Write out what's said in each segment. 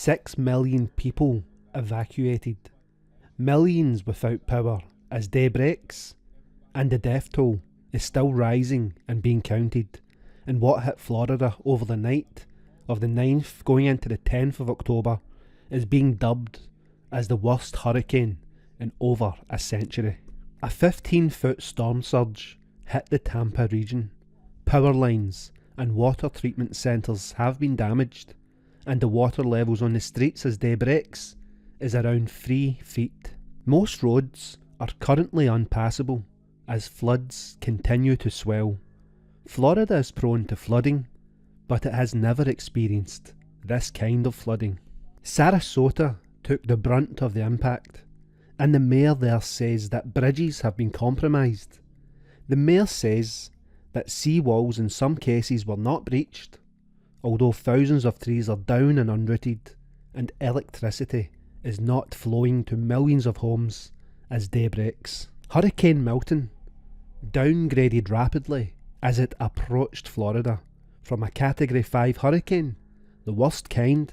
6 million people evacuated, millions without power as day breaks, and the death toll is still rising and being counted in what hit Florida over the night of the 9th going into the 10th of October is being dubbed as the worst hurricane in over a century. A 15-foot storm surge hit the Tampa region. Power lines and water treatment centres have been damaged, and the water levels on the streets as day breaks is around 3 feet. Most roads are currently unpassable as floods continue to swell. Florida is prone to flooding, but it has never experienced this kind of flooding. Sarasota took the brunt of the impact, and the mayor there says that bridges have been compromised. The mayor says that seawalls in some cases were not breached, although thousands of trees are down and unrooted, and electricity is not flowing to millions of homes as day breaks. Hurricane Milton downgraded rapidly as it approached Florida. From a Category 5 hurricane, the worst kind,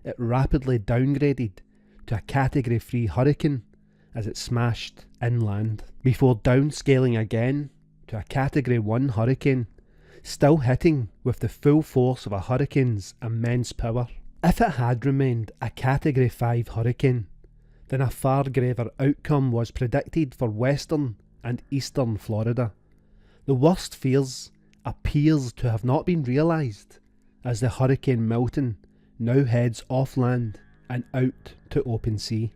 it rapidly downgraded to a Category 3 hurricane as it smashed inland, before downscaling again to a Category 1 hurricane, still hitting with the full force of a hurricane's immense power. If it had remained a Category 5 hurricane, then a far graver outcome was predicted for western and eastern Florida. The worst fears appears to have not been realised, as the Hurricane Milton now heads off land and out to open sea.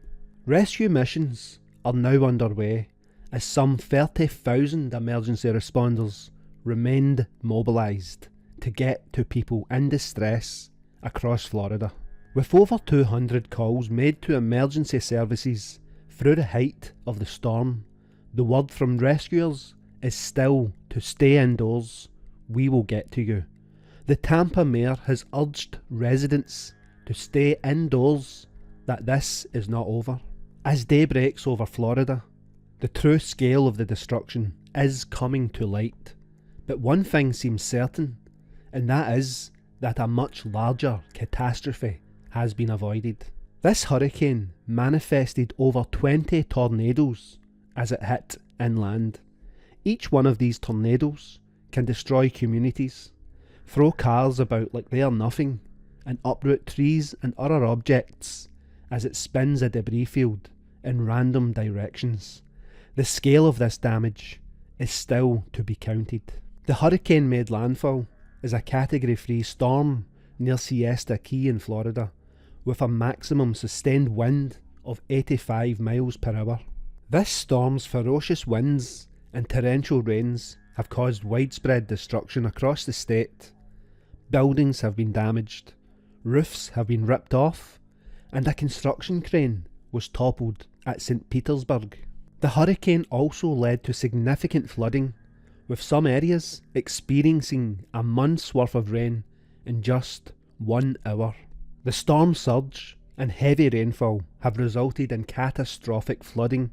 Rescue missions are now underway as some 30,000 emergency responders remained mobilised to get to people in distress across Florida. With over 200 calls made to emergency services through the height of the storm, the word from rescuers is still to stay indoors. We will get to you. The Tampa mayor has urged residents to stay indoors, that this is not over. As day breaks over Florida, the true scale of the destruction is coming to light. But one thing seems certain, and that is that a much larger catastrophe has been avoided. This hurricane manifested over 20 tornadoes as it hit inland. Each one of these tornadoes can destroy communities, throw cars about like they are nothing, and uproot trees and other objects as it spins a debris field in random directions. The scale of this damage is still to be counted. The hurricane made landfall as a Category 3 storm near Siesta Key in Florida, with a maximum sustained wind of 85 miles per hour. This storm's ferocious winds and torrential rains have caused widespread destruction across the state. Buildings have been damaged, roofs have been ripped off, and a construction crane was toppled at St. Petersburg. The hurricane also led to significant flooding, with some areas experiencing a month's worth of rain in just 1 hour. The storm surge and heavy rainfall have resulted in catastrophic flooding,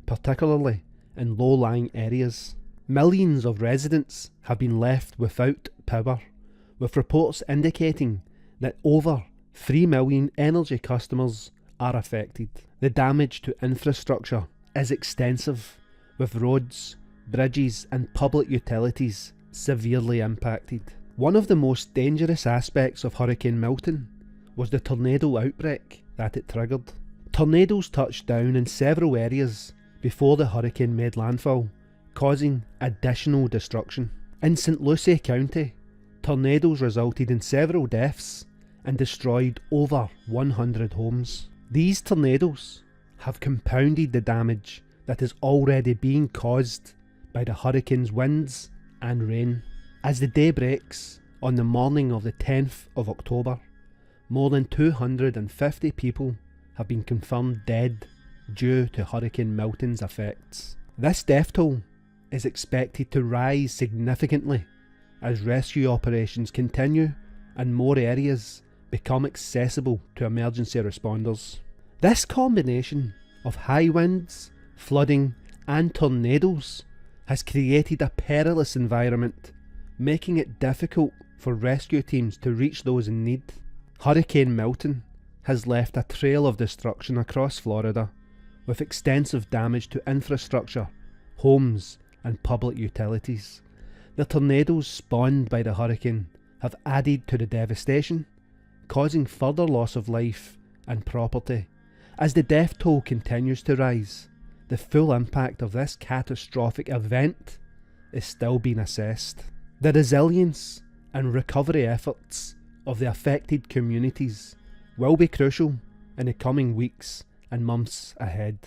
particularly in low-lying areas. Millions of residents have been left without power, with reports indicating that over 3 million energy customers are affected. The damage to infrastructure is extensive, with roads, bridges and public utilities severely impacted. One of the most dangerous aspects of Hurricane Milton was the tornado outbreak that it triggered. Tornadoes touched down in several areas before the hurricane made landfall, causing additional destruction. In St. Lucie County, tornadoes resulted in several deaths and destroyed over 100 homes. These tornadoes have compounded the damage that is already being caused by the hurricane's winds and rain. As the day breaks on the morning of the 10th of October, more than 250 people have been confirmed dead due to Hurricane Milton's effects. This death toll is expected to rise significantly as rescue operations continue and more areas become accessible to emergency responders. This combination of high winds, flooding and tornadoes has created a perilous environment, making it difficult for rescue teams to reach those in need. Hurricane Milton has left a trail of destruction across Florida, with extensive damage to infrastructure, homes and public utilities. The tornadoes spawned by the hurricane have added to the devastation, causing further loss of life and property. As the death toll continues to rise, the full impact of this catastrophic event is still being assessed. The resilience and recovery efforts of the affected communities will be crucial in the coming weeks and months ahead.